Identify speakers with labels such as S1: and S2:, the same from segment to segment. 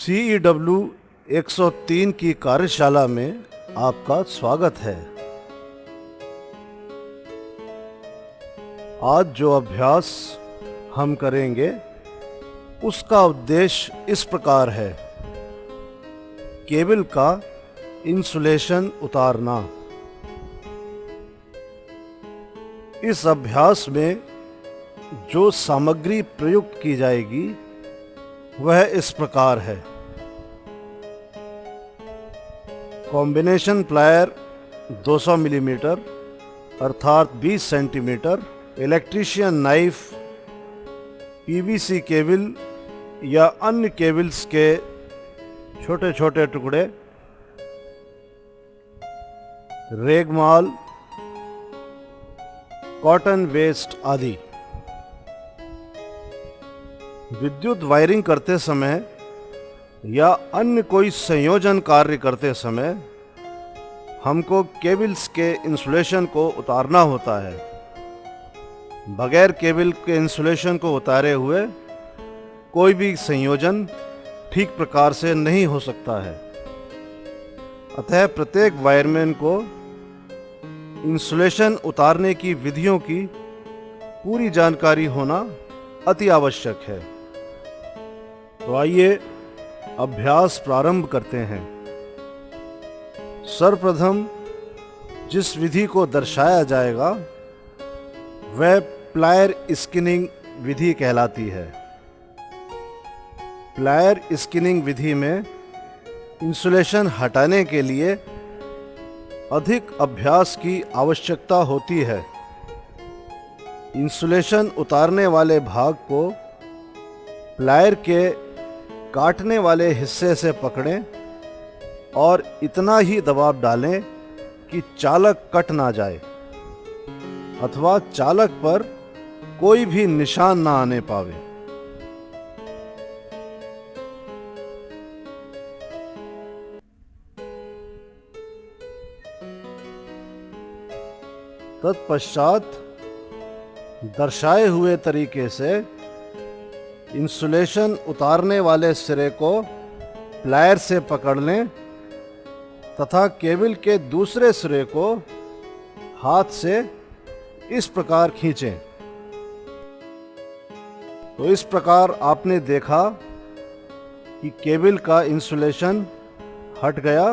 S1: CEW 103 की कार्यशाला में आपका स्वागत है। आज जो अभ्यास हम करेंगे उसका उद्देश्य इस प्रकार है। केबल का इंसुलेशन उतारना। इस अभ्यास में जो सामग्री प्रयुक्त की जाएगी वह इस प्रकार है। कॉम्बिनेशन प्लायर 200 मिलीमीटर अर्थात 20 centimetre, electrician knife, PVC cable या अन्य केबल्स के छोटे छोटे टुकड़े, रेगमाल, कॉटन वेस्ट आदि। विद्युत वायरिंग करते समय या अन्य कोई संयोजन कार्य करते समय हमको केबल्स के इंसुलेशन को उतारना होता है। बगैर केबल के इंसुलेशन को उतारे हुए कोई भी संयोजन ठीक प्रकार से नहीं हो सकता है। अतः प्रत्येक वायरमैन को इंसुलेशन उतारने की विधियों की पूरी जानकारी होना अति आवश्यक है। तो आइए अभ्यास प्रारंभ करते हैं। सर्वप्रथम जिस विधि को दर्शाया जाएगा वह प्लायर स्किनिंग विधि कहलाती है। प्लायर स्किनिंग विधि में इंसुलेशन हटाने के लिए अधिक अभ्यास की आवश्यकता होती है। इंसुलेशन उतारने वाले भाग को प्लायर के काटने वाले हिस्से से पकड़ें और इतना ही दबाव डालें कि चालक कट ना जाए अथवा चालक पर कोई भी निशान ना आने पावे। तत्पश्चात दर्शाए हुए तरीके से इंसुलेशन उतारने वाले सिरे को प्लायर से पकड़ लें तथा केबल के दूसरे सिरे को हाथ से इस प्रकार खींचें। तो इस प्रकार आपने देखा कि केबल का इंसुलेशन हट गया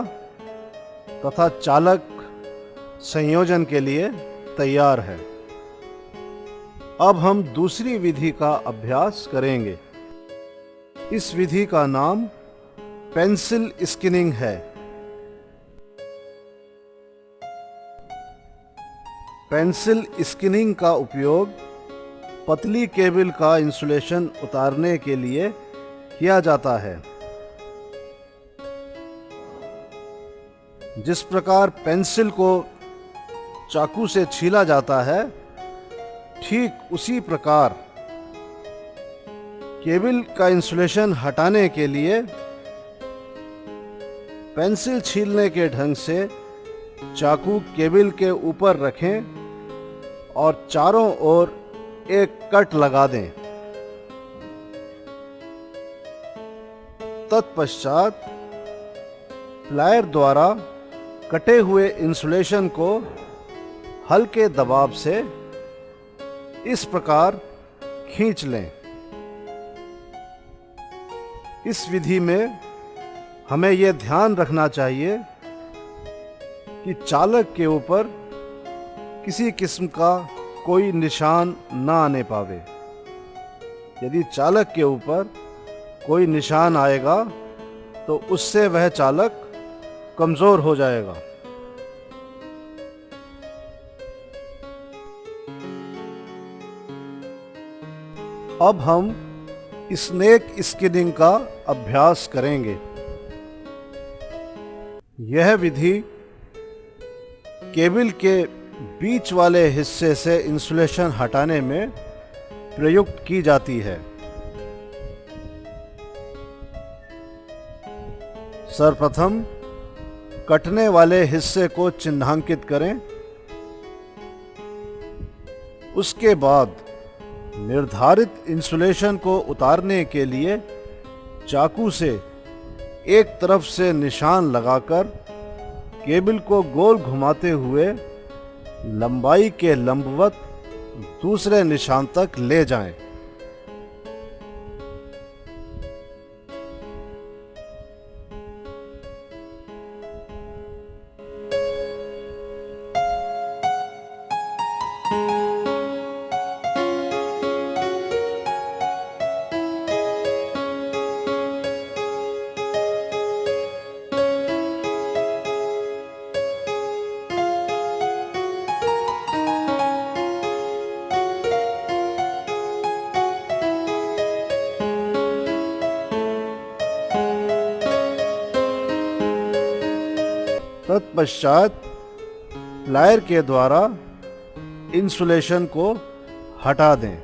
S1: तथा चालक संयोजन के लिए तैयार है। अब हम दूसरी विधि का अभ्यास करेंगे। इस विधि का नाम पेंसिल स्किनिंग है। पेंसिल स्किनिंग का उपयोग पतली केबल का इंसुलेशन उतारने के लिए किया जाता है। जिस प्रकार पेंसिल को चाकू से छीला जाता है, ठीक उसी प्रकार केबल का इंसुलेशन हटाने के लिए पेंसिल छीलने के ढंग से चाकू केबल के ऊपर रखें और चारों ओर एक कट लगा दें। तत्पश्चात प्लायर द्वारा कटे हुए इंसुलेशन को हल्के दबाव से इस प्रकार खींच लें। इस विधि में हमें यह ध्यान रखना चाहिए कि चालक के ऊपर किसी किस्म का कोई निशान न आने पावे। यदि चालक के ऊपर कोई निशान आएगा तो उससे वह चालक कमजोर हो जाएगा। अब हम स्नेक स्किनिंग का अभ्यास करेंगे। यह विधि केबल के बीच वाले हिस्से से इंसुलेशन हटाने में प्रयुक्त की जाती है। सर्वप्रथम कटने वाले हिस्से को चिन्हांकित करें। उसके बाद निर्धारित इंसुलेशन को उतारने के लिए चाकू से एक तरफ से निशान लगाकर केबल को गोल घुमाते हुए लंबाई के लंबवत दूसरे निशान तक ले जाएं। तत्पश्चात प्लायर के द्वारा इंसुलेशन को हटा दें।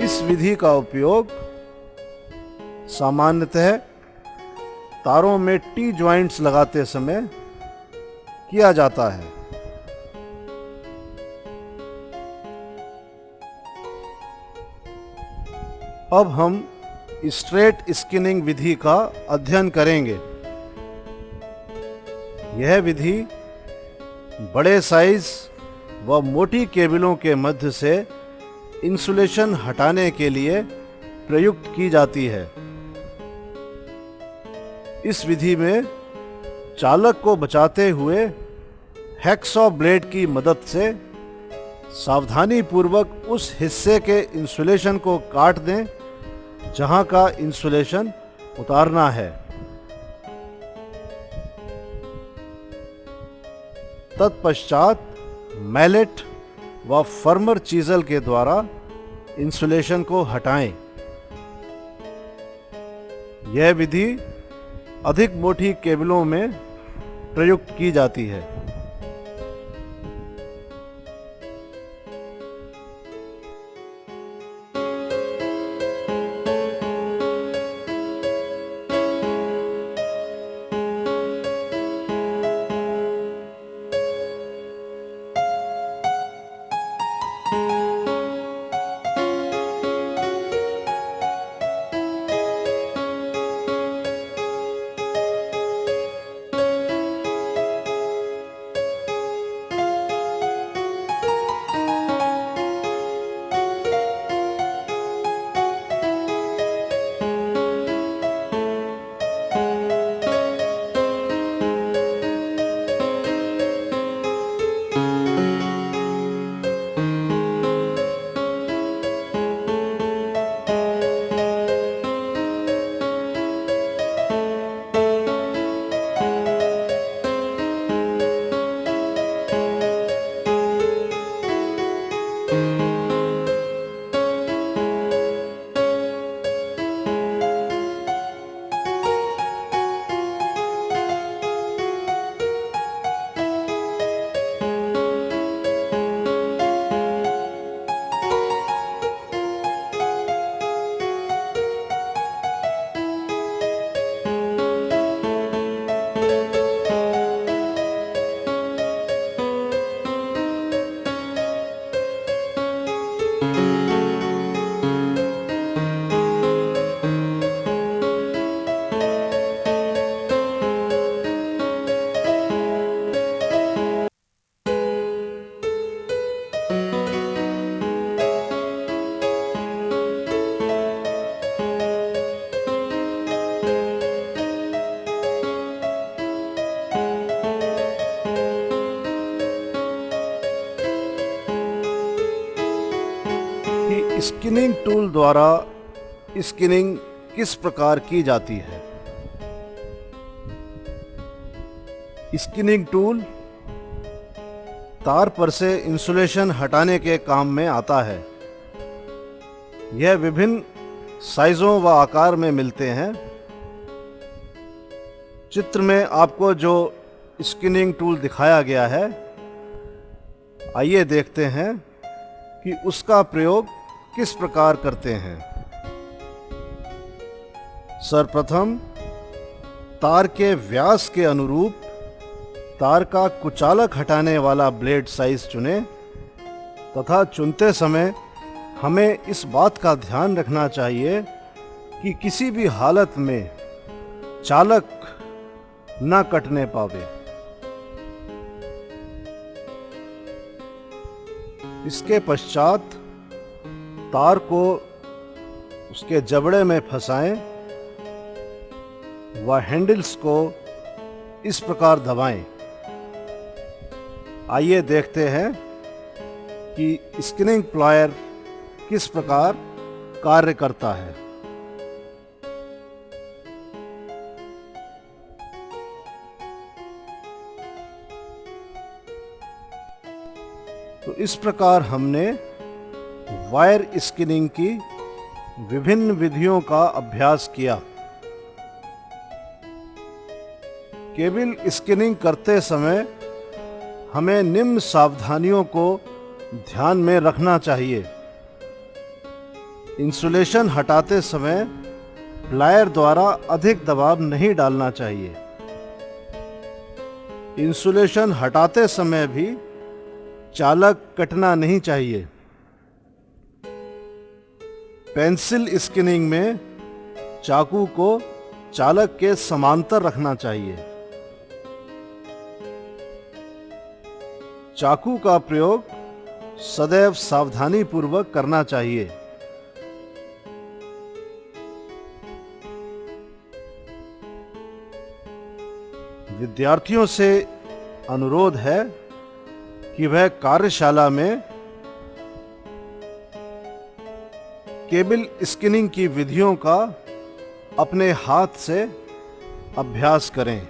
S1: इस विधि का उपयोग सामान्यतः तारों में टी ज्वाइंट्स लगाते समय किया जाता है। अब हम स्ट्रेट स्किनिंग विधि का अध्ययन करेंगे। यह विधि बड़े साइज व मोटी केबलों के मध्य से इंसुलेशन हटाने के लिए प्रयुक्त की जाती है। इस विधि में चालक को बचाते हुए हैक्सॉ ब्लेड की मदद से सावधानी पूर्वक उस हिस्से के इंसुलेशन को काट दें जहां का इंसुलेशन उतारना है। तत्पश्चात मैलेट व फर्मर चीजल के द्वारा इंसुलेशन को हटाएं। यह विधि अधिक मोटी केबलों में प्रयुक्त की जाती है। स्किनिंग टूल द्वारा स्किनिंग किस प्रकार की जाती है। स्किनिंग टूल तार पर से इंसुलेशन हटाने के काम में आता है। यह विभिन्न साइजों व आकार में मिलते हैं। चित्र में आपको जो स्किनिंग टूल दिखाया गया है, आइए देखते हैं कि उसका प्रयोग किस प्रकार करते हैं। सर्वप्रथम तार के व्यास के अनुरूप तार का कुचालक हटाने वाला ब्लेड साइज चुनें तथा चुनते समय हमें इस बात का ध्यान रखना चाहिए कि किसी भी हालत में चालक न कटने पावे। इसके पश्चात तार को उसके जबड़े में फंसाएं व हैंडल्स को इस प्रकार दबाएं। आइए देखते हैं कि स्किनिंग प्लायर किस प्रकार कार्य करता है। तो इस प्रकार हमने वायर स्किनिंग की विभिन्न विधियों का अभ्यास किया। केबल स्किनिंग करते समय हमें निम्न सावधानियों को ध्यान में रखना चाहिए। इंसुलेशन हटाते समय प्लायर द्वारा अधिक दबाव नहीं डालना चाहिए। इंसुलेशन हटाते समय भी चालक कटना नहीं चाहिए। पेंसिल स्किनिंग में चाकू को चालक के समांतर रखना चाहिए। चाकू का प्रयोग सदैव सावधानी पूर्वक करना चाहिए। विद्यार्थियों से अनुरोध है कि वह कार्यशाला में केबल स्किनिंग की विधियों का अपने हाथ से अभ्यास करें।